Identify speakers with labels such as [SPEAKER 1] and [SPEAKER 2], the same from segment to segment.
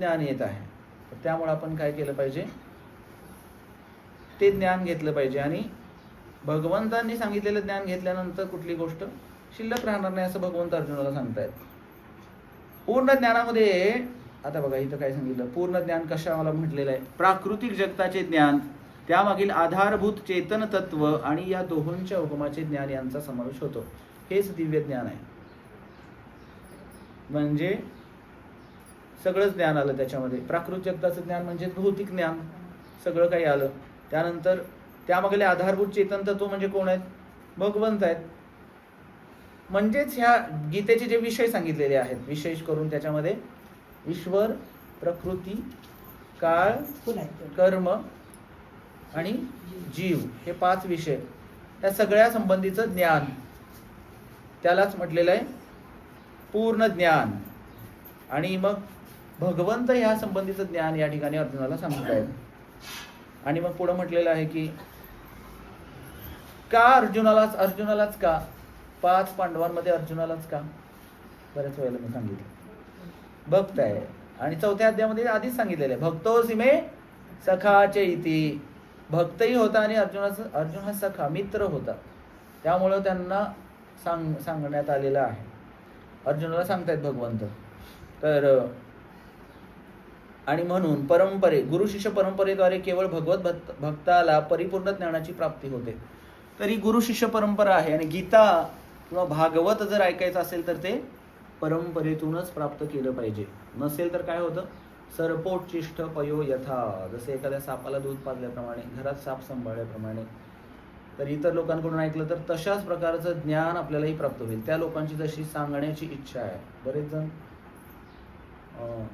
[SPEAKER 1] ज्ञान येत आहे. त्यामुळे आपण काय केलं पाहिजे, ते ज्ञान घेतलं पाहिजे. आणि भगवंतांनी सांगितलेलं ज्ञान घेतल्यानंतर कुठली गोष्ट शिल्लक राहणार नाही असं भगवंत अर्जुनाला सांगतायत. पूर्ण ज्ञानामध्ये आता बघा इथं काय सांगितलं, पूर्ण ज्ञान कशाला म्हटलेलं आहे, प्राकृतिक जगताचे ज्ञान, त्यामागील आधारभूत चेतन तत्व आणि या दोहोंच्या उगमाचे ज्ञान यांचा समावेश होतो. हेच दिव्य ज्ञान आहे. म्हणजे सगळंच ज्ञान आलं त्याच्यामध्ये. प्राकृत जगताचं ज्ञान म्हणजे भौतिक ज्ञान, सगळं काही आलं. त्यानंतर त्यामागले आधारभूत चेतन तत्व म्हणजे कोण आहेत, भगवंत आहेत. म्हणजेच ह्या गीतेचे जे विषय सांगितलेले आहेत, विशेष करून त्याच्यामध्ये ईश्वर, प्रकृती, काळ, कर्म आणि जीव हे 5 विषय, त्या सगळ्या संबंधीचं ज्ञान, त्यालाच म्हटलेलं आहे पूर्ण ज्ञान. आणि मग भगवंत ह्या संबंधीचं ज्ञान या ठिकाणी अर्जुनाला सांगत आहेत. आणि मग पुढे म्हटलेलं आहे की का अर्जुनालाच का, 5 पांडवांमध्ये अर्जुनालाच का, बऱ्याच वेळेला मी सांगितलं भक्त आहे. आणि 4थ्या अध्यायामध्ये आधीच सांगितलेलं आहे, भक्तोऽसि मे सखाचे इति. भक्तही होता आणि अर्जुन हा सखा मित्र होता. त्यामुळं त्यांना सांगण्यात आलेलं आहे, अर्जुनाला सांगतायत भगवंत. तर आणि म्हणून गुरु शिष्य परंपरेद्वारे केवळ भगवत भक्ताला परिपूर्ण ज्ञानाची प्राप्ती होते. तर ही गुरु शिष्य परंपरा आहे. आणि गीता किंवा भागवत जर ऐकायचं असेल तर ते परंपरेतूनच प्राप्त केलं पाहिजे. नसेल तर काय होतं, सर्पोच्चिष्ट पयो यथा, जसे एखाद्या सापाला दूध पाजल्याप्रमाणे, घरात साप सांभाळल्याप्रमाणे, तर इतर लोकांकडून ऐकलं तर तशाच प्रकारचं ज्ञान आपल्यालाही प्राप्त होईल. त्या लोकांची जशी सांगण्याची इच्छा आहे. बरेच जण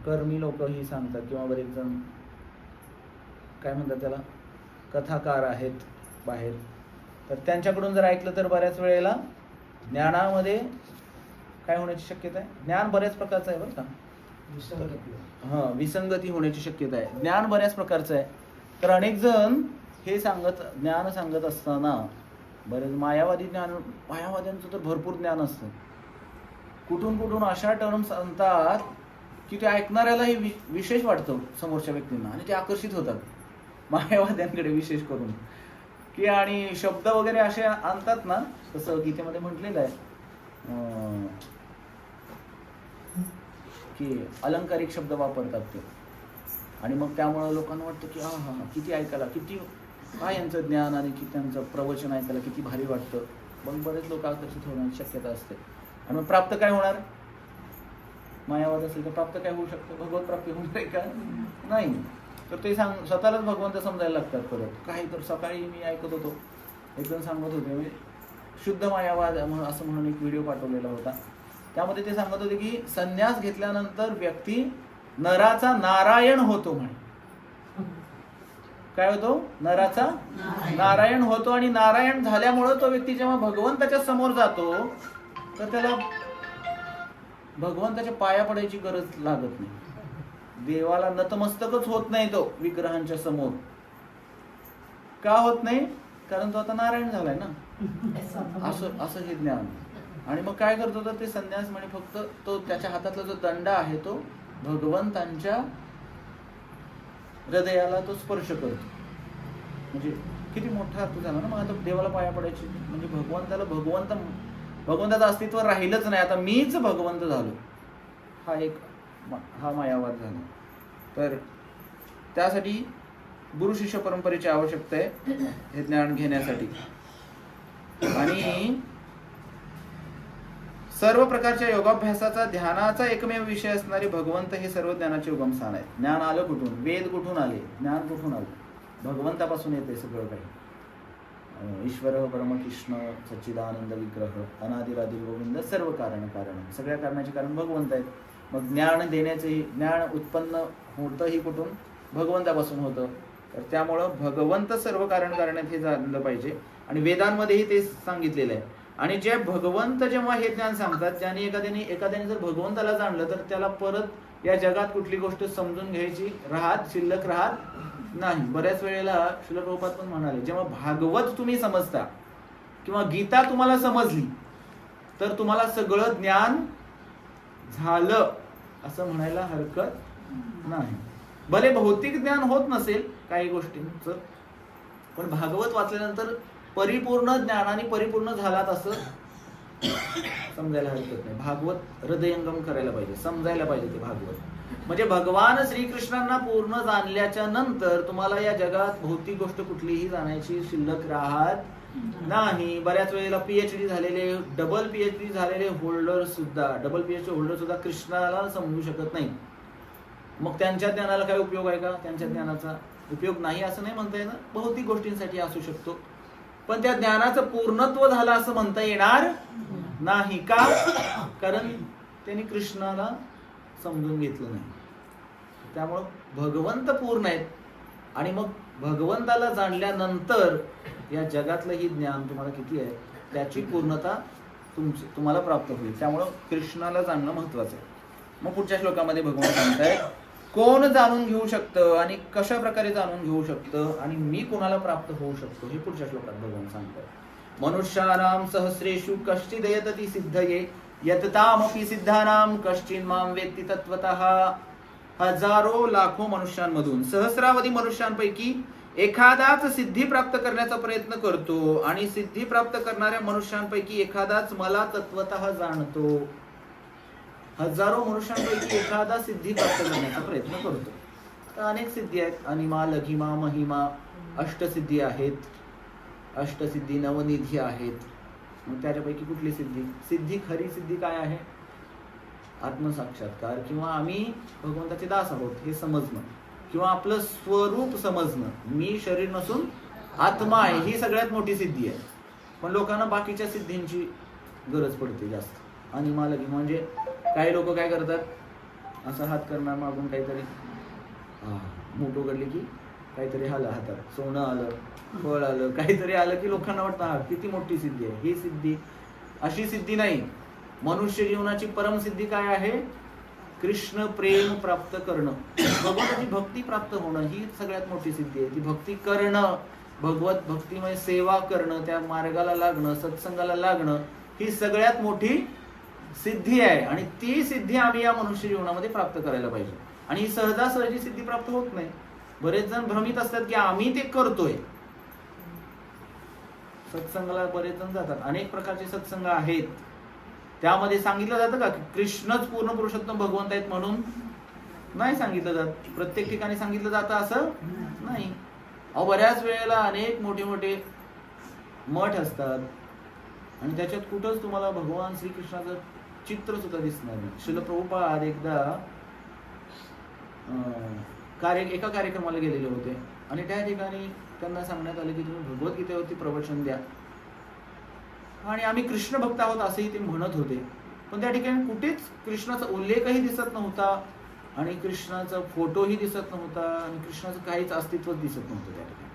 [SPEAKER 1] कर्मी लोक ही सांगतात, किंवा बरेच जण काय म्हणतात त्याला, कथाकार आहेत बाहेर, तर त्यांच्याकडून जर ऐकलं तर बऱ्याच वेळेला ज्ञानामध्ये काय होण्याची शक्यता आहे, ज्ञान बऱ्याच प्रकारचं आहे बरं का, विसंगती होण्याची शक्यता आहे. ज्ञान बऱ्याच प्रकारचं आहे. तर अनेक जण हे ज्ञान सांगत असताना बरेच मायावाद्यांचं तर भरपूर ज्ञान असतं. कुठून अशा टर्म्स आणतात की ते ऐकणाऱ्यालाही विशेष वाटतं समोरच्या व्यक्तींना, आणि ते आकर्षित होतात मायावाद्यांकडे विशेष करून. की आणि शब्द वगैरे असे आणतात ना, तसं गीतेमध्ये म्हटलेलं आहे की अलंकारिक शब्द वापरतात ते. आणि मग त्यामुळे लोकांना वाटतं की हा किती ऐकायला, किती काय यांचं ज्ञान, आणि की त्यांचं प्रवचन ऐकायला किती भारी वाटतं. मग बरेच लोक आकर्षित होण्याची शक्यता असते. आणि मग प्राप्त काय होणार, मायावाद असेल तर प्राप्त काय होऊ शकतं, भगवत प्राप्ती होणार आहे का, नाही. तर ते स्वतःलाच भगवंत समजायला लागतात परत. काही तर सकाळी मी ऐकत होतो, एक जण सांगत होते, म्हणजे शुद्ध मायावाद असं म्हणून एक व्हिडिओ पाठवलेला होता. त्यामध्ये ते सांगत होते की संन्यास घेतल्यानंतर व्यक्ती नराचा नारायण होतो म्हणे. काय होतो, नराचा नारायण होतो. आणि नारायण झाल्यामुळं तो व्यक्ती जेव्हा भगवंताच्या समोर जातो तर त्याला भगवंताच्या पाया पडायची गरज लागत नाही. देवाला नतमस्तकच होत नाही तो विग्रहांच्या समोर. का होत नाही, कारण तो आता नारायण झालाय ना, असं हे ज्ञान. आणि मग काय करतो तर ते संन्यास म्हणे फक्त तो त्याच्या हातातला जो दंड आहे तो भगवंतांच्या हृदयाला तो स्पर्श करतो. म्हणजे किती मोठा अर्थ झाला ना. मग आता देवाला पाया पडायची म्हणजे भगवंताचं अस्तित्व राहिलंच नाही, आता मीच भगवंत झालो, हा मायावाद झाला. तर त्यासाठी गुरु शिष्य परंपरेची आवश्यकता आहे हे ज्ञान घेण्यासाठी. आणि सर्व प्रकारच्या योगाभ्यासाचा, ध्यानाचा एकमेव विषय असणारे भगवंत हे सर्व ज्ञानाचे उगमस्थान आहे. ज्ञान आलं कुठून, वेद कुठून आले, ज्ञान कुठून आलं, भगवंतापासून येते सगळं काही. ईश्वर परमकृष्ण सच्चिदानंद विग्रह अनादिरादी गोविंद सर्व कारण, सगळ्या कारणाचे कारण भगवंत आहेत. मग ज्ञान देण्याचंही, ज्ञान उत्पन्न होतंही कुठून, भगवंतापासून होतं. तर त्यामुळं भगवंत सर्व कारण करण्यात हे जाणलं पाहिजे. आणि वेदांमध्येही ते सांगितलेलं आहे. आणि जे भगवंत जेव्हा हे ज्ञान सांगतात, ज्याने एखाद्याने जर भगवंताला जाणलं तर त्याला परत या जगात कुठली गोष्ट समजून घ्यायची शिल्लक राहत नाही. बऱ्याच वेळेला श्रील प्रभुपाद पण म्हणाले, जेव्हा भागवत तुम्ही समजता किंवा गीता तुम्हाला समजली तर तुम्हाला सगळं ज्ञान झालं असं म्हणायला हरकत नाही. भले भौतिक ज्ञान होत नसेल काही गोष्टींचं, पण भागवत वाचल्यानंतर परिपूर्ण ज्ञानाने परिपूर्ण झालात असं समजायला हरकत नाही. भागवत हृदयंगम करायला पाहिजे, समजायला पाहिजे ते भागवत. म्हणजे भगवान श्रीकृष्णांना पूर्ण जाणल्याच्या नंतर तुम्हाला या जगात भौतिक गोष्ट कुठलीही जाण्याची शिल्लक राहत नाही. बऱ्याच वेळेला PhD झालेले, डबल PhD झालेले होल्डर सुद्धा कृष्णाला समजू शकत नाही. मग त्यांच्या ज्ञानाला काय उपयोग आहे का? त्यांच्या ज्ञानाचा उपयोग नाही असं नाही म्हणता येणार. भौतिक गोष्टींसाठी असू शकतो, पण त्या ज्ञानाचं पूर्णत्व झालं असं म्हणता येणार नाही. का? कारण त्यांनी कृष्णाला समजून घेतलं नाही. त्यामुळं भगवंत पूर्ण आहेत, आणि मग भगवंताला जाणल्यानंतर या जगातलं ही ज्ञान तुम्हाला किती आहे त्याची पूर्णता तुम्हाला प्राप्त होईल. त्यामुळं कृष्णाला जाणणं महत्वाचं आहे. मग पुढच्या श्लोकामध्ये भगवान सांगतायत कोण जाणून घेऊ शकतं आणि कशा प्रकारे जाणून घेऊ शकतं आणि मी कोणाला प्राप्त होऊ शकतो हे पुढच्या श्लोकात भगवान सांगतायत. मनुष्यानां सहस्रेषु कश्चिद यतति सिद्धये यततामपि सिद्धानां कश्चिन् मां वेत्ति तत्त्वतः. हजारो लाखो मनुष्यांमधून सहस्रावधी मनुष्यांपैकी एखादाच सिद्धी प्राप्त करण्याचा प्रयत्न करतो, आणि सिद्धी प्राप्त करणाऱ्या मनुष्यांपैकी एखादाच मला तत्वतः जाणतो. हजारो मनुष्यांपैकी एखादा सिद्धी प्राप्त करण्याचा प्रयत्न करतो. तर अनेक सिद्धी आहेत, अनिमा, लघिमा, महिमा, अष्टसिद्धी आहेत, अष्टसिद्धी, नवनिधी आहेत. मग त्याच्यापैकी कुठली सिद्धी? सिद्धी, खरी सिद्धी काय आहे? आत्मसाक्षात्कार, किंवा आम्ही भगवंताचे दास आहोत हे समजणं, किंवा आपलं स्वरूप समजणं, मी शरीर नसून आत्मा आहे, ही सगळ्यात मोठी सिद्धी आहे. पण लोकांना बाकीच्या सिद्धींची गरज पडते जास्त. अनिमा, लघिमा म्हणजे काही लोक काय करतात, असं हात करणार मागून काहीतरी, मूठ उघडली की काहीतरी आलं हातात, सोनं आलं, फळ आलं, काहीतरी आलं की लोकांना वाटतं हा किती मोठी सिद्धी आहे. ही सिद्धी अशी सिद्धी नाही. मनुष्य जीवनाची परमसिद्धी काय आहे? कृष्ण प्रेम प्राप्त करणं, भगवंताची भक्ती प्राप्त होणं, ही सगळ्यात मोठी सिद्धी आहे. ती भक्ती करणं, भगवत भक्तिमय सेवा करणं, त्या मार्गाला लागणं, सत्संगाला लागणं, ही सगळ्यात मोठी सिद्धी आहे. आणि ती सिद्धी आम्ही या मनुष्य जीवनामध्ये प्राप्त करायला पाहिजे. आणि ही सहजासहजी सिद्धी प्राप्त होत नाही. बरेच जण भ्रमित असतात की आम्ही ते करतोय. सत्संगाला बरेच जण जातात, अनेक प्रकारचे सत्संग आहेत, त्यामध्ये सांगितलं जातं का कृष्णच पूर्ण पुरुषोत्तम भगवंत आहेत म्हणून? नाही सांगितलं जात. प्रत्येक ठिकाणी सांगितलं जातं असं नाही. अहो, बऱ्याच वेळेला अनेक मोठे मोठे मठ असतात, आणि त्याच्यात कुठंच तुम्हाला भगवान श्रीकृष्णाचं चित्र सुद्धा दिसणार नाही. श्रील प्रभुपाद एकदा एका कार्यक्रमाला गेलेले होते, आणि त्या ठिकाणी त्यांना सांगण्यात आलं की तुम्ही भगवद्गीतेवरती प्रवचन द्या, आणि आम्ही कृष्ण भक्त आहोत असंही ते म्हणत होते. पण त्या ठिकाणी कुठेच कृष्णाचा उल्लेखही दिसत नव्हता, आणि कृष्णाचा फोटोही दिसत नव्हता, आणि कृष्णाचं काहीच अस्तित्वच दिसत नव्हतं त्या ठिकाणी.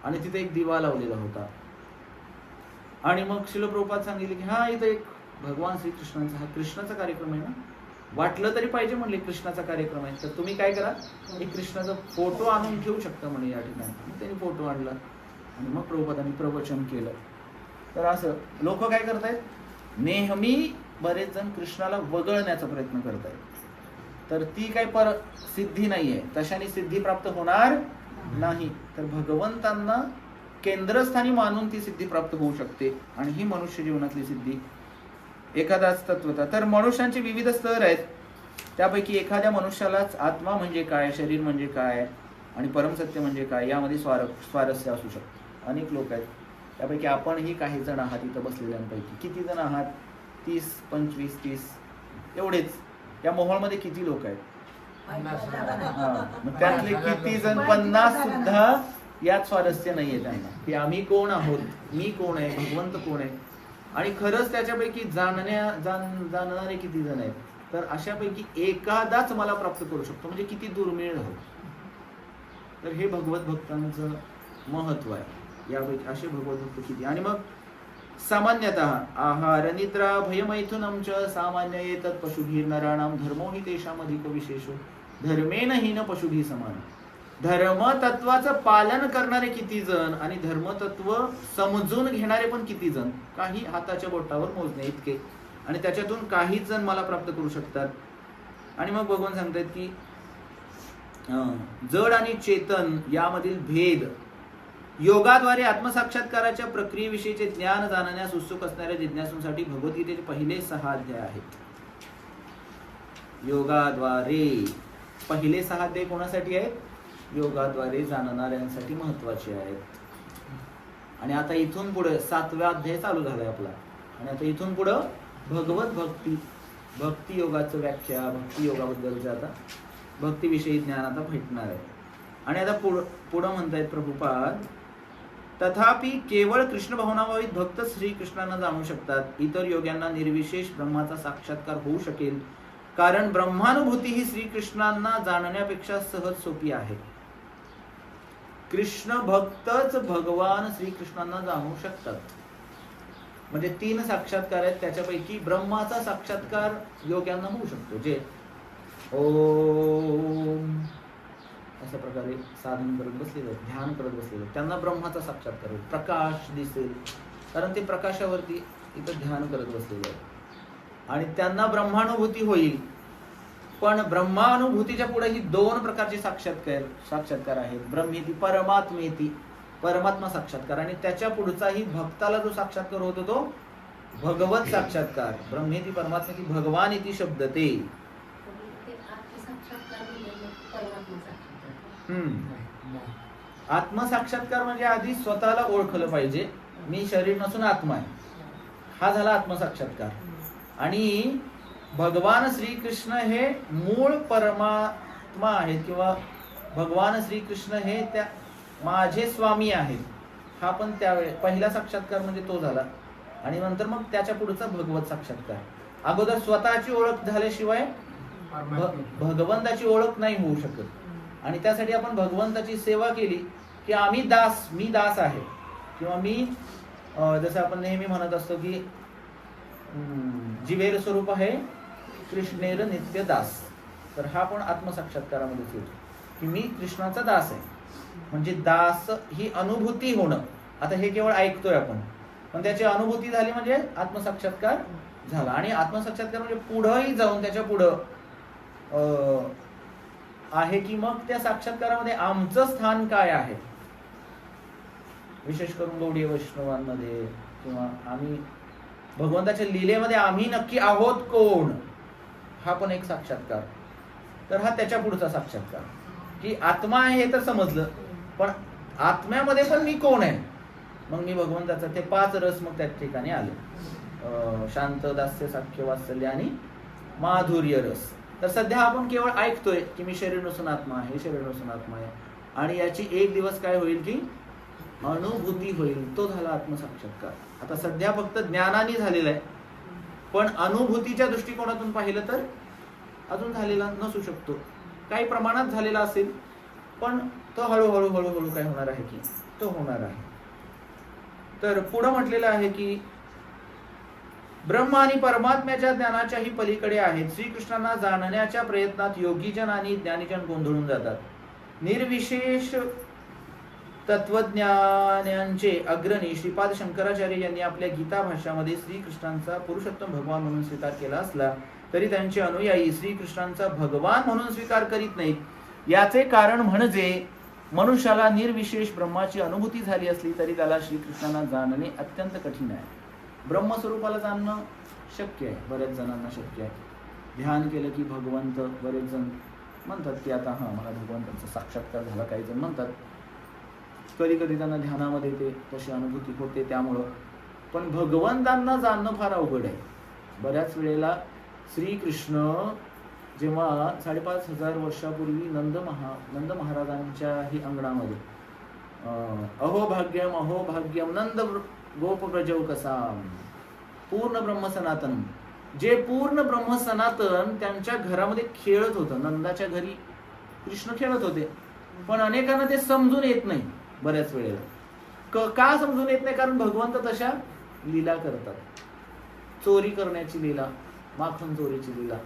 [SPEAKER 1] आणि तिथे एक दिवा लावलेला होता. आणि मग श्रील प्रभुपाद सांगितले की हा इथं एक भगवान श्रीकृष्णांचा, हा कृष्णाचा कार्यक्रम आहे ना, वाटलं तरी पाहिजे म्हणले कृष्णाचा कार्यक्रम आहे, तर तुम्ही काय करा, एक कृष्णाचा फोटो आणून ठेवू शकता म्हणे या ठिकाणी. त्यांनी फोटो आणला, आणि मग प्रभुपादांनी प्रवचन केलं. तर असं लोक काय करतायत, नेहमी बरेच जण कृष्णाला वगळण्याचा प्रयत्न करतायत. तर ती काही सिद्धी नाहीये, तशाने सिद्धी प्राप्त होणार नाही. तर भगवंतांना केंद्रस्थानी मानून ती सिद्धी प्राप्त होऊ शकते, आणि ही मनुष्य जीवनातली सिद्धी एखादाच तत्वता. तर मनुष्यांचे विविध स्तर आहेत, त्यापैकी एखाद्या मनुष्यालाच आत्मा म्हणजे काय, शरीर म्हणजे काय आणि परमसत्य म्हणजे काय यामध्ये स्वारस्य असू शकतं. अनेक लोक आहेत, त्यापैकी आपणही काही जण आहात इथं बसलेल्यांपैकी. किती जण आहात? 30, 25, 30 एवढेच. या मोहोळमध्ये किती लोक आहेत? मग त्यातले किती जण 50 सुद्धा यात स्वारस्य नाहीये त्यांना की आम्ही कोण आहोत, मी कोण आहे, भगवंत कोण आहे. आणि खरंच त्याच्यापैकी जाणणारे किती जण आहेत? तर अशापैकी एखादाच मला प्राप्त करू शकतो, म्हणजे किती दुर्मिळ आहोत. तर हे भगवत भक्तांचं महत्व आहे. यापैकी असे भगवत भक्त किती. आणि मग सामान्यतः आहार निद्रा भयमैथुनं च सामान्य एतत् पशुभिः नराणां धर्मो हि तेषाम् अधिको विशेषो धर्मेण हीन पशुभिः समान. धर्मतत्वाचं पालन करणारे किती जण आणि धर्मतत्व समजून घेणारे पण किती जण? काही हाताच्या बोटावर मोजणे इतके. आणि त्याच्यातून काही जण मला प्राप्त करू शकतात, आणि मग भगवान सांगतात की जड आणि चेतन यामधील भेद योगाद्वारे आत्मसाक्षात्काराच्या प्रक्रियेविषयीचे ज्ञान जाणण्यास उत्सुक असणाऱ्या जिज्ञासूंसाठी भगवद्गीतेचे पहिले 6 अध्याय आहेत. योगाद्वारे पहिले 6 अध्याय कोणासाठी आहेत? योगाद्वारे जाणणाऱ्यांसाठी महत्वाचे आहेत. आणि आता इथून पुढे 7वा अध्याय चालू झालाय आपला. आणि आता इथून पुढं भगवत भक्ती योगाचं व्याख्या, भक्ती योगाबद्दलचं आता भक्तीविषयी ज्ञान आता भेटणार आहे. आणि आता पुढं म्हणतायत प्रभुपाद, तथापि केवळ कृष्ण भावनाभावित भक्त श्रीकृष्णांना जाणू शकतात. इतर योग्यांना निर्विशेष ब्रह्माचा साक्षात्कार होऊ शकेल, कारण ब्रह्मानुभूती ही श्रीकृष्णांना जाणण्यापेक्षा सहज सोपी आहे. कृष्ण भक्तच भगवान श्रीकृष्णांना जाणू शकतात. म्हणजे 3 साक्षात्कार आहेत, त्याच्यापैकी ब्रह्माचा साक्षात्कार योग्यांना होऊ शकतो, जे ओम अशा प्रकारे साधन करत बसलेले, ध्यान करत बसलेले, त्यांना ब्रह्माचा साक्षात्कार होईल. प्रकाश दिसेल, कारण ते प्रकाशावरती इथं ध्यान करत बसलेले आहेत आणि त्यांना ब्रह्मानुभूती होईल. पण ब्रह्मानुभूतीच्या पुढे ही 2 प्रकारचे साक्षात्कार आहेत. ब्रह्मेती, परमात्मेती, परमात्मा साक्षात्कार, आणि त्याच्या पुढचाही भक्ताला जो साक्षात्कार होतो तो भगवत साक्षात्कार. ब्रह्मेती परमात्मेती भगवान इति शब्दते. आत्मसाक्षात्कार म्हणजे आधी स्वतःला ओळखलं पाहिजे, मी शरीर नसून आत्मा आहे, हा झाला आत्मसाक्षात्कार. आणि भगवान श्रीकृष्ण हे मूळ परमात्मा आहेत, किंवा भगवान श्रीकृष्ण हे त्या माझे स्वामी आहेत, हा पण त्यावेळी पहिला साक्षात्कार म्हणजे तो झाला. आणि नंतर मग त्याच्या पुढचा भगवत साक्षात्कार. अगोदर स्वतःची ओळख झाल्याशिवाय भगवंताची ओळख नाही होऊ शकत. आणि त्यासाठी आपण भगवंताची सेवा केली की मी दास आहे, किंवा मी जसं आपण नेहमी म्हणत असतो की जीवेर स्वरूप आहे कृष्णेर नित्य दास. तर हा पण आत्मसाक्षात्कारामध्येच येतो की मी कृष्णाचा दास आहे. म्हणजे दास ही अनुभूती होणं. आता हे केवळ ऐकतोय आपण, पण त्याची अनुभूती झाली म्हणजे आत्मसाक्षात्कार झाला. आणि आत्मसाक्षात्कार म्हणजे पुढंही जाऊन त्याच्या पुढं आहे की मग त्या साक्षात्कारामध्ये आमचं स्थान काय आहे. विशेष करून गौडीय वैष्णवांमध्ये किंवा आम्ही भगवंताच्या लीलेमध्ये आम्ही नक्की आहोत कोण, हा पण एक साक्षात्कार. तर हा त्याच्या पुढचा साक्षात्कार की आत्मा आहे हे तर समजलं, पण आत्म्यामध्ये पण मी कोण आहे. मग मी भगवंताचा ते 5 रस मग त्या ठिकाणी आले, शांत, दास्य, साख्य, वात्सल्य आणि माधुर्य रस. तर सध्या आपण केवळ ऐकतोय की मी शरीर नसून आत्मा आहे, शरीर नसून आत्मा आहे, आणि याची एक दिवस काय होईल की अनुभूती होईल. तो झाला आत्मसाक्षात्कार. आता सध्या फक्त ज्ञानाने झालेला आहे, पण अनुभूतीच्या दृष्टिकोनातून पाहिलं तर अजून झालेला नसू शकतो. काही प्रमाणात झालेला असेल, पण तो हळूहळू काय होणार आहे की तो होणार आहे. तर पुढं म्हटलेलं आहे की ब्रह्म आणि परमात्म्याच्या ज्ञानाच्याही पलीकडे आहेत. श्रीकृष्णांना जाणण्याच्या प्रयत्नात योगीजन आणि ज्ञानीजन गोंधळून जातात. निर्विशेष तत्वज्ञानांचे अग्रणी श्रीपाद शंकराचार्य यांनी आपल्या गीता भाष्यामध्ये श्रीकृष्णांचा पुरुषोत्तम भगवान म्हणून स्वीकार केला असला तरी त्यांचे अनुयायी श्रीकृष्णांचा भगवान म्हणून स्वीकार करीत नाहीत. याचे कारण म्हणजे मनुष्याला निर्विशेष ब्रह्माची अनुभूती झाली असली तरी त्याला श्रीकृष्णांना जाणणे अत्यंत कठीण आहे. ब्रह्मस्वरूपाला जाणणं शक्य आहे, बऱ्याच जणांना शक्य आहे. ध्यान केलं की भगवंत, बरेच जण म्हणतात की आता मला भगवंताचा साक्षात्कार झाला, काही जण म्हणतात. कधी कधी त्यांना ध्यानामध्ये ते तशी अनुभूती होते त्यामुळं. पण भगवंतांना जाणणं फार अवघड आहे. बऱ्याच वेळेला श्रीकृष्ण जेव्हा 5,500 वर्षापूर्वी नंद महाराजांच्याही अंगणामध्ये अहो भाग्यम नंद गोप ब्रजौ कसाम पूर्ण ब्रह्म सनातन, जे पूर्ण ब्रह्म सनातन त्यांच्या घरामध्ये खेळत होतं. नंदाच्या घरी कृष्ण खेळत होते, पण अनेकांना ते समजून येत नाही. बऱ्याच वेळेला का समजून येत नाही? कारण भगवंत तशा लीला करतात. चोरी करण्याची लीला, माखन चोरीची लीला,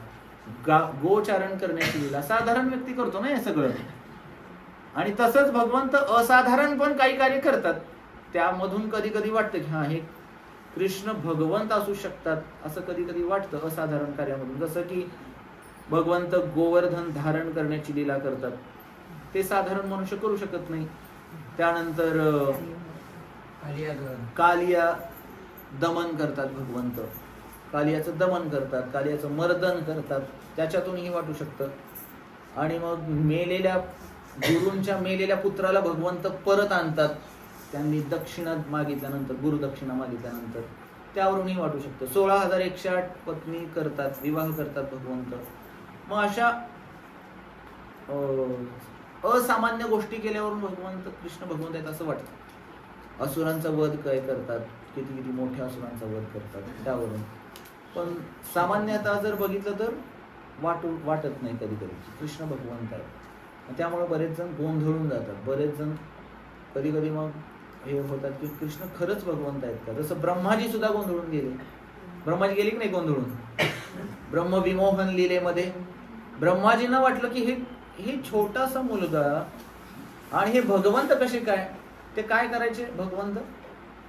[SPEAKER 1] गोचारण करण्याची लीला साधारण व्यक्ती करतो ना हे सगळं. आणि तसंच भगवंत असाधारण पण काही कार्य करतात. त्यामधून कधी कधी वाटतं की हे कृष्ण भगवंत असू शकतात, असं कधी कधी वाटतं असाधारण कार्यामधून. जसं की भगवंत गोवर्धन धारण करण्याची लीला करतात, ते साधारण मनुष्य करू शकत नाही. त्यानंतर कालिया दमन करतात भगवंत, कालियाचं दमन करतात, कालियाचं मर्दन करतात, त्याच्यातूनही वाटू शकतं. आणि मग गुरूंच्या मेलेल्या पुत्राला भगवंत परत आणतात, त्यांनी दक्षिणा मागितल्यानंतर, गुरुदक्षिणा मागितल्यानंतर, त्यावरूनही वाटू शकतं. 16,108 पत्नी करतात, विवाह करतात भगवंत. मग अशा असामान्य गोष्टी केल्यावरून कृष्ण भगवंत आहेत असं वाटतं. असुरांचा वध काय करतात, किती किती मोठ्या असुरांचा वध करतात त्यावरून. पण सामान्यतः जर बघितलं तर वाटत नाही कधी कधी कृष्ण भगवंत आहे. त्यामुळे बरेच जण गोंधळून जातात. बरेच जण कधी कधी मग हे होतात की कृष्ण खरंच भगवंत आहेत का. जसं ब्रह्माजी सुद्धा गोंधळून गेले. ब्रह्माजी गेले की नाही गोंधळून. ब्रह्मविमोहन लीलेमध्ये ब्रह्माजींना वाटलं की हे छोटासा मुलगा आणि हे भगवंत कसे काय. ते काय करायचे भगवंत,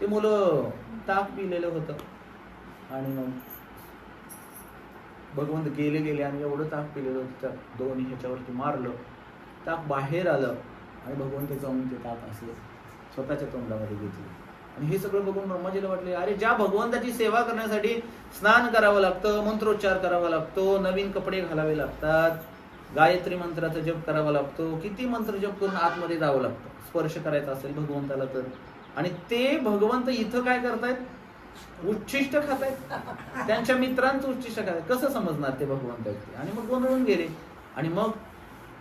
[SPEAKER 1] ते मुलं ताक पिलेलं होतं आणि मग भगवंत गेले आणि एवढं ताक पिलेलं होतं, त्या दोन्ही ह्याच्यावरती मारलं, ताक बाहेर आलं आणि भगवंत जाऊन ते ताक असले स्वतःच्या तोंडामध्ये घेतले. आणि हे सगळं बघून ब्रह्माजीला वाटले, अरे ज्या भगवंताची सेवा करण्यासाठी स्नान करावं लागतं, मंत्रोच्चार करावा लागतो, नवीन कपडे घालावे लागतात, गायत्री मंत्राचा जप करावा लागतो, किती मंत्र जप करून आतमध्ये जावं लागतं स्पर्श करायचा असेल भगवंताला तर. आणि ते भगवंत इथं काय करतायत, उच्छिष्ट खातायत, त्यांच्या मित्रांचं उच्छिष्ट खातायत. कसं समजणार ते भगवंत आहेत ते. आणि मग गोंधळून गेले. आणि मग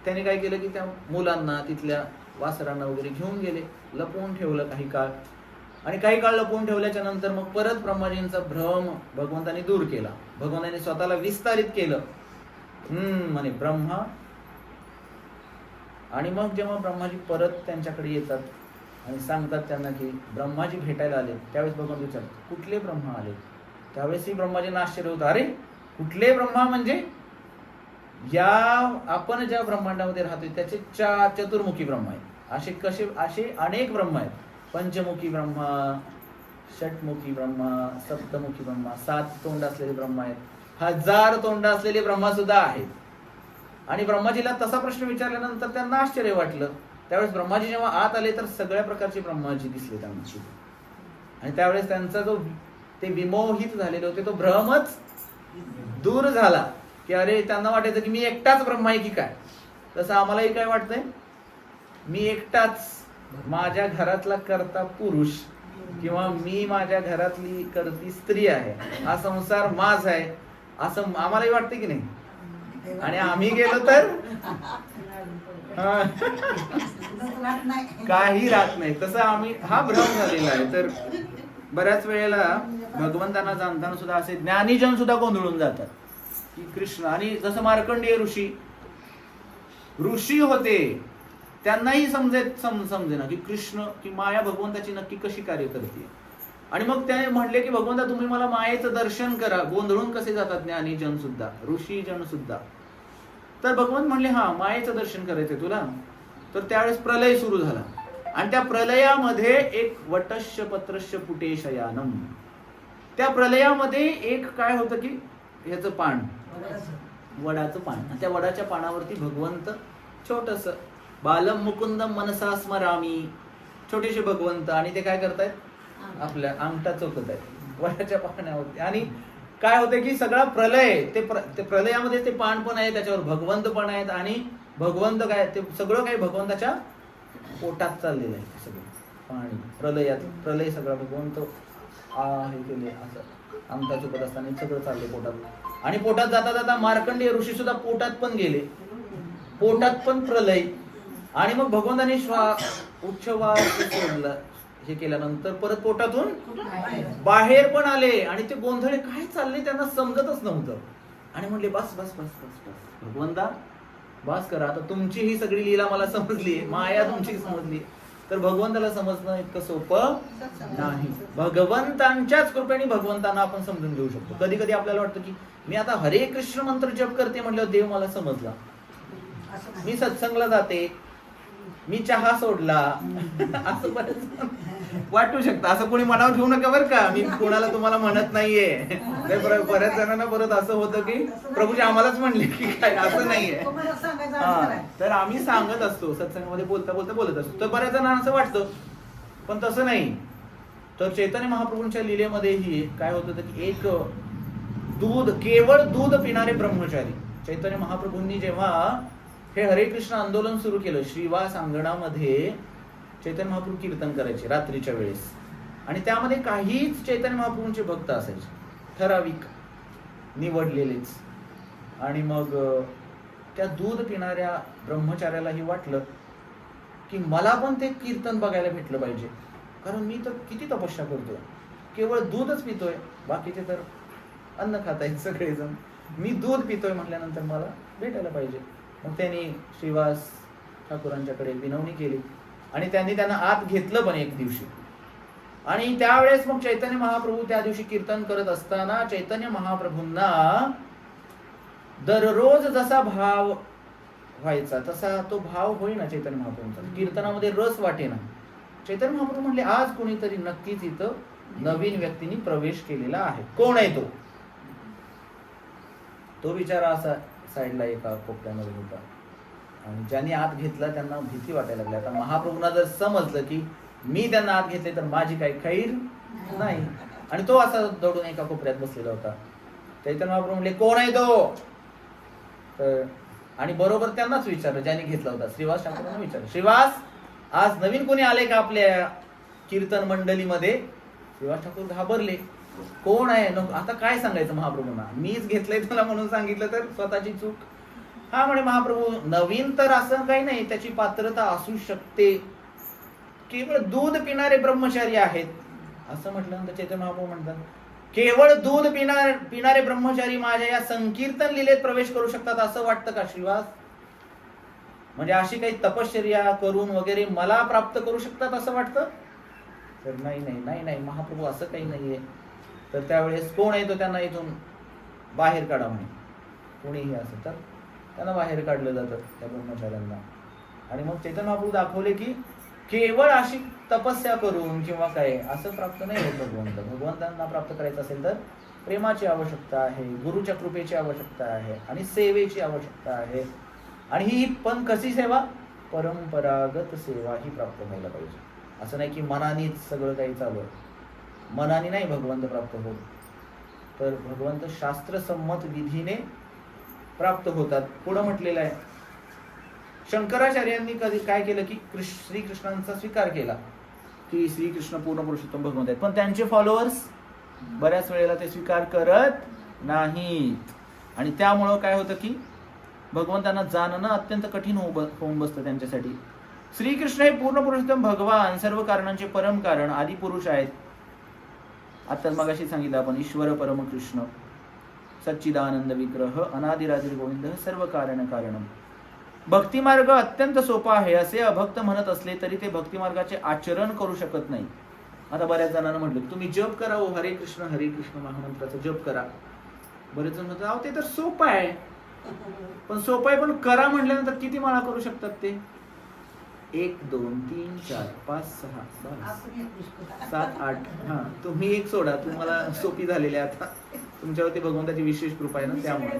[SPEAKER 1] त्याने काय केलं की त्या मुलांना, तिथल्या वासरांना वगैरे घेऊन गेले, लपवून ठेवलं काही काळ. आणि काही काळ लपवून ठेवल्याच्या नंतर मग परत ब्रह्माजींचा भ्रम भगवंताने दूर केला. भगवंताने स्वतःला विस्तारित केलं, म्हणे ब्रह्मा. आणि मग जेव्हा ब्रह्माजी परत त्यांच्याकडे येतात आणि सांगतात त्यांना की ब्रह्माजी भेटायला आले, त्यावेळेस भगवंत विचारतात कुठले ब्रह्मा आले. त्यावेळेसही ब्रह्माजींना आश्चर्य होतं, अरे कुठले ब्रह्मा म्हणजे या आपण ज्या ब्रह्मांडामध्ये राहतोय त्याचे चतुर्मुखी ब्रह्मा आहेत. असे अनेक ब्रह्मा आहेत. पंचमुखी ब्रह्मा, षटमुखी ब्रह्मा, सप्तमुखी ब्रह्मा, 7 तोंड असलेले ब्रह्मा आहेत, 1000 तोंड असलेले ब्रह्मा सुद्धा आहेत. आणि ब्रह्माजीला तसा प्रश्न विचारल्यानंतर त्यांना आश्चर्य वाटलं. त्यावेळेस ब्रह्माजी जेव्हा आत आले तर सगळ्या प्रकारचे ब्रह्माजी दिसले त्यांना. आणि त्यावेळेस त्यांचा जो ते विमोहित झालेले होते तो भ्रमच दूर झाला की अरे त्यांना वाटायचं की मी एकटाच ब्रह्मा आहे की काय. तसं आम्हालाही काय वाटतंय, मी एकटाच, माझ्या घरातला करता पुरुष किंवा मी माझ्या घरातली करती स्त्री आहे, हा संसार माझा आहे असं आम्हालाही वाटते की नाही. आणि आम्ही गेलो तर काही राहत नाही. तसं हा भ्रम झालेला आहे. तर बऱ्याच वेळेला भगवंतांना जाणताना सुद्धा असे ज्ञानीजन सुद्धा गोंधळून जातात की कृष्ण. आणि जसं मार्कंडेय ऋषी होते, त्यांनाही समजेना की कृष्ण की माया भगवंताची नक्की कशी कार्य करते. आणि मग त्याने म्हणले की भगवंता तुम्ही मला मायेचं दर्शन करा. गोंधळून कसे जातात ज्ञानीजन सुद्धा, ऋषीजन सुद्धा. तर भगवंत म्हणले हा मायेचं दर्शन करायचंय तुला. तर त्यावेळेस प्रलय सुरू झाला आणि त्या प्रलयामध्ये एक वटश्य पत्रश्य पुटेशयानम, त्या प्रलयामध्ये एक काय होतं की ह्याचं पान, वडाचं पान. त्या वडाच्या पानावरती भगवंत छोटस बालम मुकुंदम मनसा स्मरामी, छोटेसे भगवंत. आणि ते काय करतायत, आपल्या अंगठा चोखत आहेत वडाच्या पानावरती. आणि काय होतं की सगळा प्रलय, ते प्रलयामध्ये ते पान पण आहे, त्याच्यावर भगवंत पण आहेत. आणि भगवंत काय, ते सगळं काही भगवंताच्या पोटात चाललेलं आहे. ते सगळं पाणी प्रलय सगळं भगवंत हे केले असं अंगठा चोखत असताना सगळं चालले पोटात. आणि पोटात जाता जाता मार्कंडेय ऋषी सुद्धा पोटात पण गेले, पोटात पण प्रलय. आणि मग भगवंताने उच्छवास सोडला, हे केल्यानंतर परत पोटातून बाहेर पण आले. आणि ते गोंधळे काय चालले त्यांना समजतच नव्हतं. आणि म्हणले बस बस बस बस बस भगवंता बस करा, आता तुमची ही सगळी लीला मला समजली, माया तुमची समजली. तर भगवंताला समजणं इतकं सोपं नाही. भगवंतांच्याच कृपेने भगवंतांना आपण समजून घेऊ शकतो. कधी कधी आपल्याला वाटतं की मी आता हरे कृष्ण मंत्र जप करते म्हटल्यावर देव मला समजला, मी सत्संगला जाते, मी चहा सोडला असं बरंच वाटू शकतं. असं कोणी मनावर घेऊ नका बरं का, मी कोणाला तुम्हाला म्हणत नाहीये. बऱ्याच जणांना परत असं होतं की प्रभूजी आम्हालाच म्हणले की काय, असं नाहीये. तर आम्ही सांगत असतो सत्संगामध्ये बोलता बोलता बोलत असतो, तर बऱ्याच जणांना असं वाटतं, पण तसं नाही. तर चैतन्य महाप्रभूंच्या लीलेमध्येही काय होतं की एक केवळ दूध पिणारे ब्रह्मचारी, चैतन्य महाप्रभूंनी जेव्हा हे हरे कृष्ण आंदोलन सुरू केलं, श्रीवास अंगणामध्ये चैतन्य महाप्रभू कीर्तन करायचे रात्रीच्या वेळेस, आणि त्यामध्ये काहीच चैतन्य महाप्रभूंचे भक्त असायचे, ठराविक निवडलेलेच. आणि मग त्या दूध पिणाऱ्या ब्रह्मचार्यालाही वाटलं की मला पण ते कीर्तन बघायला भेटलं पाहिजे, कारण मी तर किती तपस्या करतोय, केवळ दूधच पितोय, बाकीचे तर अन्न खात आहेत सगळेजण, मी दूध पितोय म्हटल्यानंतर मला भेटायला पाहिजे. मग त्यांनी श्रीवास ठाकूरांच्याकडे विनवणी केली आणि त्यांना आत घेतलं पण एक दिवशी. आणि त्यावेळेस मग चैतन्य महाप्रभू त्या दिवशी कीर्तन करत असताना चैतन्य महाप्रभूंना दररोज जसा भाव व्हायचा तसा तो भाव होईना चैतन्य महाप्रभूंचा, कीर्तनामध्ये रस वाटेना. चैतन्य महाप्रभू म्हणले आज कोणीतरी नक्कीच इथं नवीन व्यक्तीने प्रवेश केलेला आहे, कोण आहे तो? तो बिचारा असा साईडला एका कोपऱ्यामध्ये होता, आणि ज्यांनी आत घेतला त्यांना भीती वाटायला लागली. आता महाप्रभूंना जर समजलं की मी त्यांना आत घेतले तर माझी काही खैर नाही, आणि तो असा दौडून एका कोपऱ्यात बसलेला होता. चैतन्य महाप्रभू म्हणले कोण आहे तो? तर आणि बरोबर त्यांनाच विचारलं ज्यांनी घेतला होता, श्रीवास ठाकूरांना विचारलं, श्रीवास आज नवीन कोणी आले का आपल्या कीर्तन मंडळीमध्ये? श्रीवास ठाकूर घाबरले, कोण आहे? आता काय सांगायचं महाप्रभूंना, मीच घेतलंय तुला म्हणून सांगितलं तर स्वतःची चूक. हा म्हणे महाप्रभू नवीन तर असं काही नाही, त्याची पात्रता असू शकते, केवळ दूध पिणारे ब्रह्मचारी आहेत. असं म्हटल्यानंतर चैतन्य महाप्रभू म्हणतात केवळ दूध पिणारे ब्रह्मचारी माझ्या या संकीर्तन लीलेत प्रवेश करू शकतात असं वाटतं का श्रीवास? म्हणजे अशी काही तपश्चर्या करून वगैरे मला प्राप्त करू शकतात असं वाटतं? तर नाही नाही नाही नाही महाप्रभू असं काही नाहीये. तर त्यावेळेस कोण आहे तो? त्यांना इथून बाहेर काढा म्हणे, कोणीही असं. तर त्यांना बाहेर काढलं जातं त्या ब्रह्मचार्यांना. आणि मग चैतन्य महाप्रभू दाखवले की केवळ अशी तपस्या करून किंवा काय असं प्राप्त नाही होत भगवंत. भगवंतांना प्राप्त करायचं असेल तर प्रेमाची आवश्यकता आहे, गुरुच्या कृपेची आवश्यकता आहे, आणि सेवेची आवश्यकता आहे. आणि ही पण कशी सेवा? परंपरागत सेवा ही प्राप्त व्हायला पाहिजे. असं नाही की मनानेच सगळं काही चालू आहे, मनाने नाही भगवंत प्राप्त होत, तर भगवंत शास्त्रसंमत विधीने प्राप्त होतात. पुढं म्हटलेलं आहे शंकराचार्यांनी कधी काय केलं की श्रीकृष्णांचा स्वीकार केला की श्रीकृष्ण पूर्ण पुरुषोत्तम भगवंत आहेत, पण त्यांचे फॉलोअर्स बऱ्याच वेळेला ते स्वीकार करत नाहीत. आणि त्यामुळं काय होतं की भगवंतांना जाणणं अत्यंत कठीण होऊन बसतं त्यांच्यासाठी. श्रीकृष्ण हे पूर्ण पुरुषोत्तम भगवान, सर्व कारणांचे परम कारण, आदी पुरुष आहेत. आता मगाशी सांगितलं आपण ईश्वर परम कृष्ण, सच्चिदानंद विग्रह, अनादिरादिर गोविंद, सर्व कारण कारणम. भक्तिमार्ग अत्यंत सोपा आहे असे अभक्त म्हणत असले तरी ते भक्तिमार्गाचे आचरण करू शकत नाही. आता बऱ्याच जणांना म्हटलं तुम्ही जप करा, हरे कृष्ण महामंत्राचा जप करा. बरेच जण म्हणतात अहो ते तर सोपं आहे. पण सोपं आहे, पण करा म्हटल्यानंतर किती माळा करू शकतात ते? 1 2 3 4 5 6 7 8. हा तुम्ही एक सोडा, तुम्हाला सोपी झालेली आहे आता, तुमच्यावरती भगवंताची विशेष कृपा आहे ना. त्यामुळे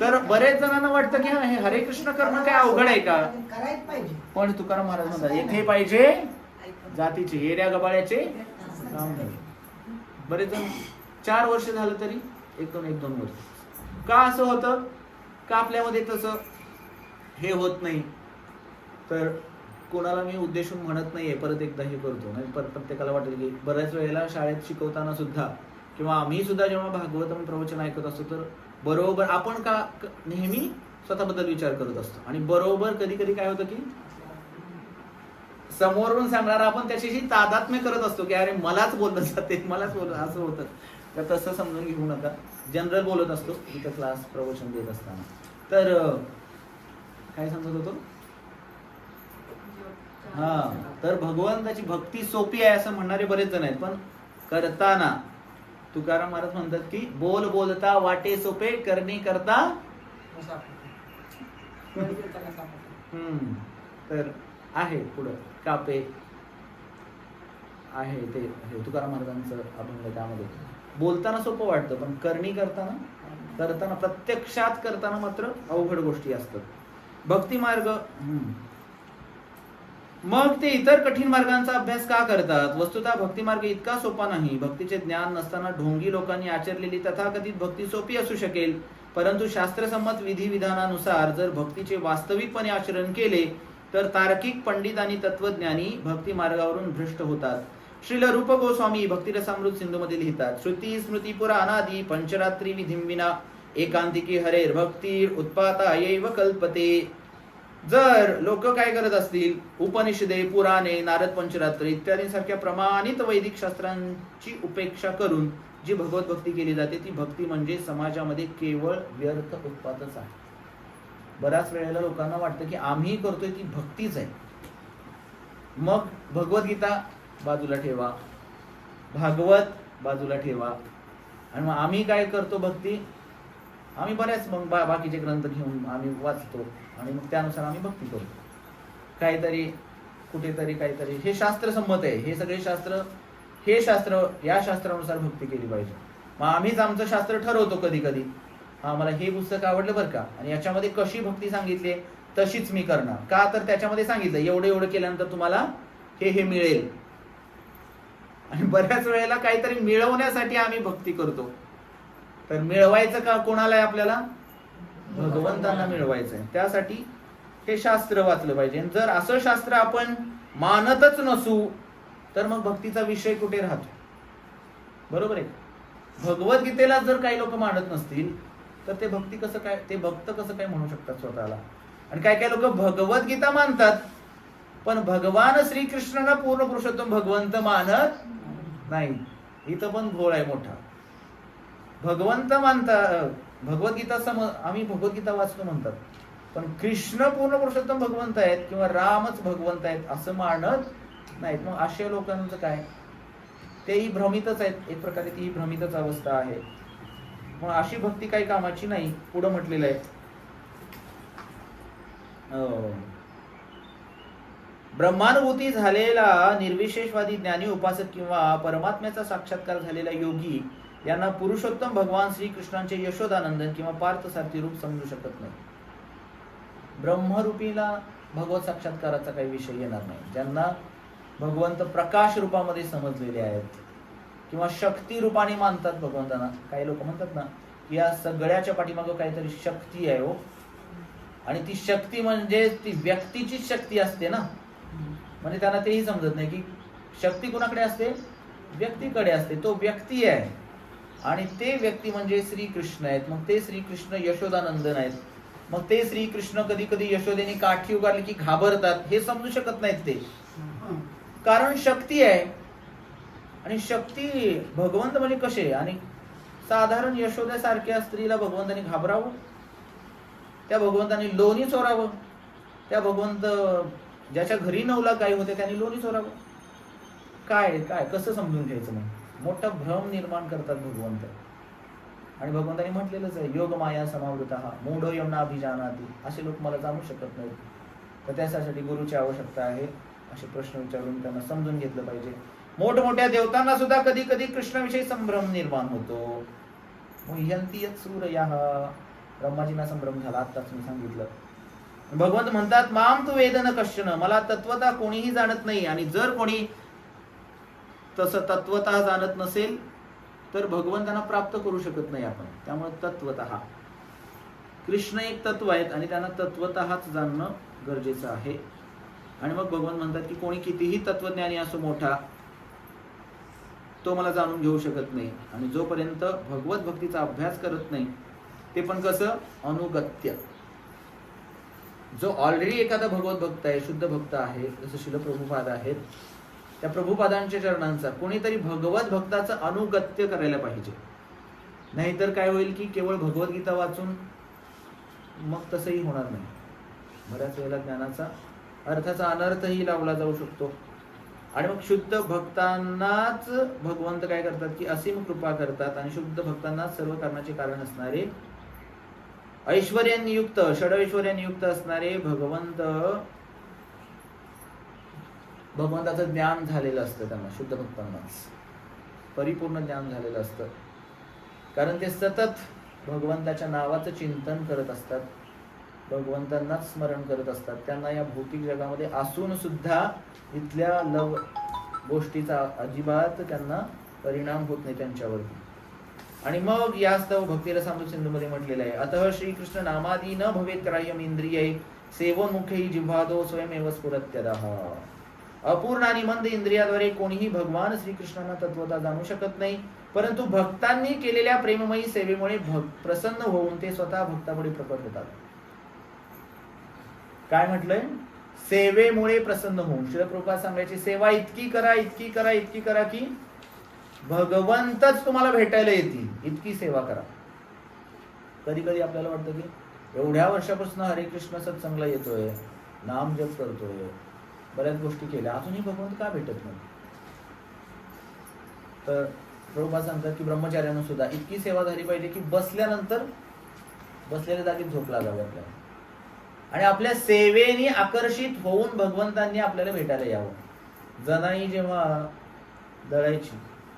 [SPEAKER 1] तर बरेच जणांना वाटतं की हे हरे कृष्ण करणं काय अवघड आहे का? पण तुकाराम महाराज म्हणतात येथे पाहिजे जातीचे एरिया गबाळ्याचे काम नाही. बरेच जण 4 वर्ष झालं तरी 1 2 वर्ष का असं होतं का आपल्यामध्ये तसं हे होत नाही. तर कोणाला मी उद्देशून म्हणत नाहीये, परत एकदा हे करतो नाही, प्रत्येकाला वाटेल की बऱ्याच वेळेला शाळेत शिकवताना सुद्धा किंवा आम्ही सुद्धा जेव्हा भागवत प्रवचन ऐकत असतो तर बरोबर आपण का नेहमी स्वतःबद्दल विचार करत असतो, आणि बरोबर कधी कधी काय होतं की समोरून सांगणारा आपण त्याच्याशी तादात्म्य करत असतो की अरे मलाच बोलणं जाते, मलाच बोलणं असं होतं. तर तसं समजून घेऊ नका, जनरल बोलत असतो इथं क्लास प्रवचन देत असताना. तर काय सांगत होतो? हा, तर भगवंताची भक्ती सोपी आहे असं म्हणणारे बरेच जण आहेत, पण करताना तुकाराम महाराज म्हणतात की बोल बोलता वाटे सोपे, करणे करता तर आहे पुढं कापे आहे ते तुकाराम महाराजांचं अभंग. त्यामध्ये बोलताना सोपं वाटतं, पण करणी करताना प्रत्यक्षात करताना मात्र अवघड गोष्टी असतात. भक्ती मार्ग. मग ते इतर कठीण मार्गांचा अभ्यास का करतात? वस्तुतः भक्ती मार्ग इतका सोपा नाही. भक्तीचे ज्ञान नसताना ढोंगी लोकांनी आचरलेली तथाकथित भक्ती सोपी असू शकेल, परंतु शास्त्रसंमत विधिविधानानुसार जर भक्तीचे वास्तविकपणे आचरण केले तर तार्किक पंडित आणि तत्वज्ञानी भक्ती मार्गावरून भ्रष्ट होतात. श्रील रूप गोस्वामी भक्तिरसामृत सिंधूमध्ये लिहितात, श्रुती स्मृती पुराणादी पंचरात्री विधिंविना एकांतिकी हरेर भक्ती उत्पाता येव कल्पते. जर लोक काय करत असतील, उपनिषदे, पुराणे, नारद पंचरात्र इत्यादींसारख्या प्रमाणित वैदिक शास्त्रांची उपेक्षा करून जी भगवत भक्ती केली जाते ती भक्ती म्हणजे समाजामध्ये केवळ व्यर्थ उत्पातच आहे. बऱ्याच वेळेला लोकांना वाटतं की आम्ही करतोय ती भक्तीच आहे. मग भगवद्गीता बाजूला ठेवा, भागवत बाजूला ठेवा, आणि मग आम्ही काय करतो भक्ती, आम्ही बऱ्याच मग बाकीचे ग्रंथ घेऊन आम्ही वाचतो आणि मग त्यानुसार आम्ही भक्ती करतो. काहीतरी कुठेतरी काहीतरी हे शास्त्र संमत आहे, हे सगळे शास्त्र, हे शास्त्र, या शास्त्रानुसार भक्ती केली पाहिजे. मग आम्हीच आमचं शास्त्र ठरवतो कधी कधी, हा मला हे पुस्तक आवडलं बरं का, आणि याच्यामध्ये कशी भक्ती सांगितली तशीच मी करणार का, तर त्याच्यामध्ये सांगितलं एवढं एवढं केल्यानंतर तुम्हाला हे मिळेल. आणि बऱ्याच वेळेला काहीतरी मिळवण्यासाठी आम्ही भक्ती करतो. तर मिळवायचं का कोणाला आहे? आपल्याला भगवंतांना मिळवायचं आहे. त्यासाठी हे शास्त्र वाचलं पाहिजे. जर असं शास्त्र आपण मानतच नसू तर मग भक्तीचा विषय कुठे राहतो? बरोबर आहे. भगवद्गीतेला जर काही लोक मानत नसतील तर ते भक्ती कसं काय, ते भक्त कसं काय म्हणू शकतात स्वतःला? आणि काय काय लोक भगवद्गीता मानतात पण भगवान श्रीकृष्णाला पूर्ण पुरुषोत्तम भगवंत मानत नाही. इथं पण घोळ आहे मोठा. भगवंत मानता, भगवद्गीता आम्ही भगवद्गीता वाचतो म्हणतात, पण कृष्ण पूर्ण पुरुषोत्तम भगवंत आहेत किंवा रामच भगवंत आहेत असं मानत नाहीत. मग अशा लोकांचं काय? तेही भ्रमितच आहेत, एक प्रकारे ती भ्रमितच अवस्था आहे. मग अशी भक्ती काही कामाची नाही. पुढं म्हटलेलं आहे, ब्रह्मानुभूती झालेला निर्विशेषवादी ज्ञानी उपासक किंवा परमात्म्याचा साक्षात्कार झालेला योगी यांना पुरुषोत्तम भगवान श्रीकृष्णांचे यशोदानंदन किंवा पार्थसारथी रूप समजू शकत नाही. ब्रह्मरूपीला भगवत साक्षात्काराचा काही विषय येणार नाही. ज्यांना भगवंत प्रकाश रूपामध्ये समजलेले आहेत किंवा शक्ती रूपाने मानतात भगवंतांना. काही लोक म्हणतात ना की या सगळ्याच्या पाठीमागं काहीतरी शक्ती आहे हो, आणि ती शक्ती म्हणजे ती व्यक्तीचीच शक्ती असते ना. म्हणजे त्यांना तेही समजत नाही की शक्ती कुणाकडे असते? व्यक्तीकडे असते. तो व्यक्ती आहे आणि ते व्यक्ती म्हणजे श्रीकृष्ण आहेत. मग ते श्रीकृष्ण यशोदानंदन आहेत. मग ते श्रीकृष्ण कधी कधी यशोदेने काठी उगारली की घाबरतात, हे समजू शकत नाहीत ते, कारण शक्ती आहे. आणि शक्ती भगवंत म्हणजे कसे? आणि साधारण यशोदेसारख्या स्त्रीला भगवंताने घाबरावं? त्या भगवंताने लोणी चोरावं? त्या भगवंत ज्याच्या घरी 9 लाख गायी होते त्यांनी लोणी चोरावं? काय काय कसं समजून घ्यायचं? मग मोठा भ्रम निर्माण करतात भगवंत. आणि भगवंतांनी म्हटलेलंच आहे, योग माया समावृतः मूढ यमनाभिजानाति. असे लोक मला जाणू शकत नाहीत. तर त्यासाठी गुरुची आवश्यकता आहे. असे प्रश्न विचारून त्यांना समजून घेतलं पाहिजे. मोठमोठ्या देवतांना सुद्धा कधी कधी कृष्णाविषयी संभ्रम निर्माण होतो. मुह्यंती यत् सूरयः, ब्रह्माजींना संभ्रम झाला, आत्ताच मी सांगितलं. भगवंत म्हणतात, माम तु वेद न कश्चन, मला तत्वता कोणीही जाणत नाही. आणि जर कोणी तसं तत्वतः जाणत नसेल तर भगवंतांना प्राप्त करू शकत नाही आपण. त्यामुळे तत्वतः कृष्ण एक तत्व आहेत आणि त्यांना तत्वतःच जाणणं गरजेचं आहे. आणि मग भगवान म्हणतात की कोणी कितीही तत्वज्ञानी असो मोठा, तो मला जाणून घेऊ शकत नाही. आणि जोपर्यंत भगवत भक्तीचा अभ्यास करत नाही, ते पण कसं? अनुगत्य. जो ऑलरेडी एखादा भगवत भक्त आहे, शुद्ध भक्त आहे, जसं शिल प्रभुपाद आहेत, त्या प्रभुपादांच्या चरणांचा कोणीतरी भगवत भक्ताचं अनुगत्य करायला पाहिजे. नाहीतर काय होईल की केवळ भगवद्गीता वाचून मग तसंही होणार नाही. बऱ्याच वेळेला ज्ञानाचा अर्थाचा अनर्थही लावला जाऊ शकतो. आणि मग शुद्ध भक्तांनाच भगवंत काय करतात की असीम कृपा करतात आणि शुद्ध भक्तांना सर्व कारणाचे कारण असणारे ऐश्वर्याने युक्त, षडऐश्वर्याने युक्त असणारे भगवंताचं ज्ञान झालेलं असतं त्यांना, शुद्ध भक्तांनाच परिपूर्ण ज्ञान झालेलं असतं. कारण ते सतत भगवंताच्या नावाचं चिंतन करत असतात, भगवंतांनाच स्मरण करत असतात. त्यांना या भौतिक जगामध्ये असून सुद्धा इथल्या गोष्टीचा अजिबात त्यांना परिणाम होत नाही त्यांच्यावरती. आणि मग यास्तव भक्तिरसामृत सिंधूमध्ये म्हटलेलं आहे, अतः श्रीकृष्ण नामादी न भवेत ग्राह्यम इंद्रिये सेवोन्मुखे जिव्हादो स्वयमेव स्फुरत्यदः. अपूर्ण आणि मंद इंद्रियाद्वारे कोणीही भगवान श्रीकृष्णांना तत्वता जाणू शकत नाही, परंतु भक्तांनी केलेल्या प्रेममयी सेवेमुळे प्रसन्न होऊन ते स्वतः भक्तापुढे प्रकट होतात. काय म्हटलंय? सेवेमुळे प्रसन्न होऊन. श्रील प्रभुपाद सांगायची, सेवा इतकी करा, इतकी करा, इतकी करा की भगवंतच तुम्हाला भेटायला येतील, इतकी सेवा करा. कधी कधी आपल्याला वाटतं की एवढ्या वर्षापासून हरे कृष्ण सत्संगला येतोय, नाम जप करतोय, बऱ्याच गोष्टी केल्या, अजूनही भगवंत का भेटत नाही? तर प्रभुपाद सांगतात की ब्रह्मचार्यानं सुद्धा इतकी सेवा झाली पाहिजे की बसल्यानंतर बसलेल्या जागेत झोप लागावी आपल्याला, आणि आपल्या सेवेने आकर्षित होऊन भगवंतांनी आपल्याला भेटायला यावं. जनाई जेव्हा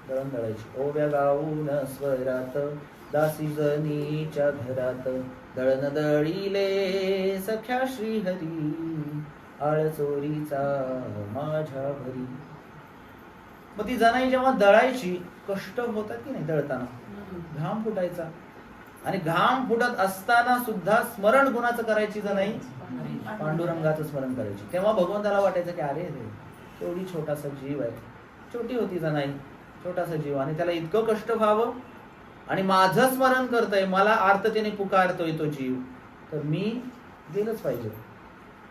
[SPEAKER 1] दळण दळायची, ओव्या गाऊन स्वरात दासी जनीच्या घरात, दळण दळीले सख्या श्रीहरी, आळ चोरीचा माझ्या भरी. मग ती जनाई जेव्हा दळायची, कष्ट होतात की नाही दळताना, घाम फुटायचा, आणि घाम फुटत असताना सुद्धा स्मरण गुणाचं करायची जनाई, पांडुरंगाचं स्मरण करायची. तेव्हा भगवंताला वाटायचं की अरे केवढी छोटासा जीव आहे, छोटी होती जनाई, छोटासा जीव, आणि त्याला इतकं कष्ट व्हावं, आणि माझं स्मरण करतोय, मला आर्ततेने पुकारतोय तो जीव, तर मी दिलंच पाहिजे.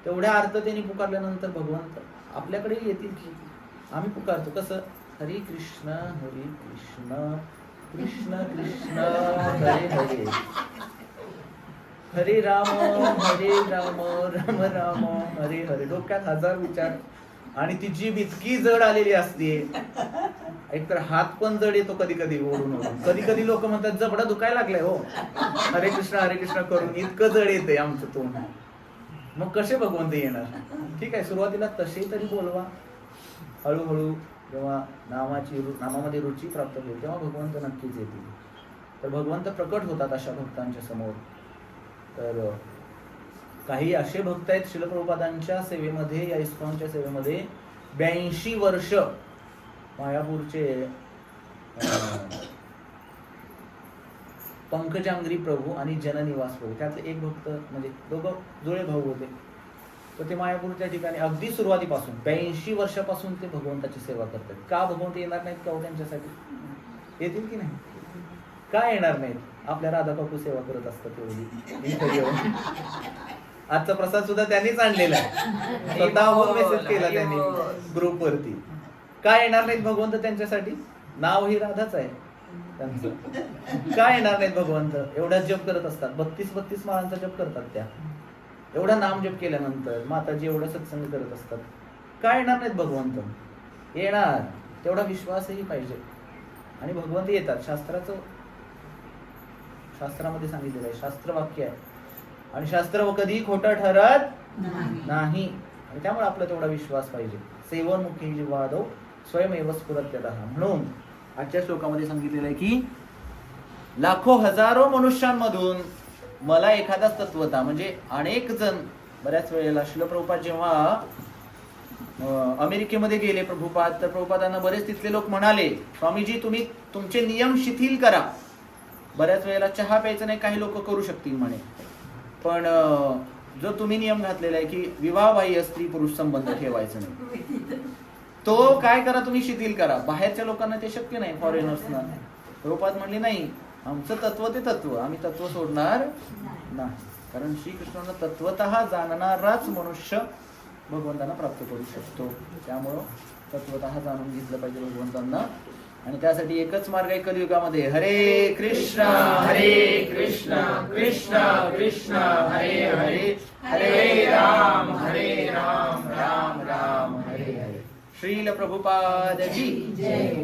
[SPEAKER 1] तेवढ्या आर्ततेने पुकारल्यानंतर भगवंत आपल्याकडे येतील की. आम्ही पुकारतो कसं, हरे कृष्ण कृष्ण कृष्ण हरे हरे, हरे राम राम राम हरे हरे. डोक्यात हजार विचार, आणि ती जीभ इतकी जड आलेली असते, एकतर हात पण जड येतो कधी कधी ओढून ओढून. कधी कधी लोक म्हणतात जबडा दुखायला लागलाय हो, हरे कृष्ण करून इतकं जड येते आमचं तोंड. मग कसे भगवंत येणार? ठीक आहे, सुरुवातीला तसे तरी बोलवा, हळूहळू जेव्हा नामामध्ये रुची प्राप्त होईल तेव्हा भगवंत नक्कीच येतील. तर भगवंत प्रकट होतात अशा भक्तांच्या समोर. तर काही असे भक्त आहेत श्रील प्रभुपादांच्या सेवेमध्ये, या इस्कॉनच्या सेवेमध्ये 82 वर्ष. मायापूरचे पंकजांग्री प्रभू आणि जननिवास प्रभू, त्यातले एक भक्त, म्हणजे दोघं जुळे भाऊ होते. तर ते मायापूरच्या ठिकाणी अगदी सुरुवातीपासून 82 वर्षापासून ते भगवंताची सेवा करतात. का भगवंत येणार नाहीत का हो त्यांच्यासाठी? येतील की नाही? का येणार नाहीत? आपल्या राधा काकू सेवा करत असतात एवढी. आजचा प्रसाद सुद्धा त्यांनीच आणलेला आहे, स्वतःहून मेसेज केला त्यांनी ग्रुपवरती. का येणार नाहीत भगवंत त्यांच्यासाठी? नाव ही राधाच आहे त्यांचं. का येणार नाहीत भगवंत? एवढा जप करत असतात, 32 माळांचा जप करतात त्या. एवढा नाम जप केल्यानंतर माताजी एवढा सत्संग करत असतात. का येणार नाहीत भगवंत? येणार, तेवढा विश्वासही पाहिजे. आणि भगवंत येतात. शास्त्रामध्ये सांगितलेलं आहे, शास्त्रवाक्य आहे, आणि शास्त्र कधीही खोटं ठरत नाही. आणि त्यामुळे आपला तेवढा विश्वास पाहिजे. सेवोन्मुखे जिव्हादो स्वयमेव स्फुरत्यदः. म्हणून आजच्या श्लोकामध्ये सांगितलेलं आहे की लाखो हजारो मनुष्यांमधून मला एखादाच तत्वता, म्हणजे अनेक जण, बऱ्याच वेळेला श्रील प्रभुपाद जेव्हा अमेरिकेमध्ये गेले प्रभुपाद, तर प्रभुपादांना बरेच तिथले लोक म्हणाले, स्वामीजी तुम्ही तुमचे नियम शिथिल करा. बऱ्याच वेळेला चहा प्यायचं नाही, काही लोक करू शकतील म्हणे, पण जो तुम्ही नियम घातलेला आहे की विवाहबाह्य स्त्री पुरुष संबंध ठेवायचं नाही, तो काय करा तुम्ही शिथिल करा. बाहेरच्या लोकांना ते शक्य नाही, फॉरेनर्सना. प्रभुपाद म्हणले नाही, आमचं तत्व ते तत्व, आम्ही तत्व सोडणार नाही. कारण श्रीकृष्णांना तत्वतः जाणणाराच मनुष्य भगवंतांना प्राप्त करू शकतो. त्यामुळं तत्वतः जाणून घेतलं पाहिजे भगवंतांना. आणि त्यासाठी एकच मार्ग आहे कलियुगामध्ये, हरे कृष्ण कृष्ण कृष्ण हरे हरे, हरे राम राम राम हरे हरे. श्रील प्रभुपाद की जय.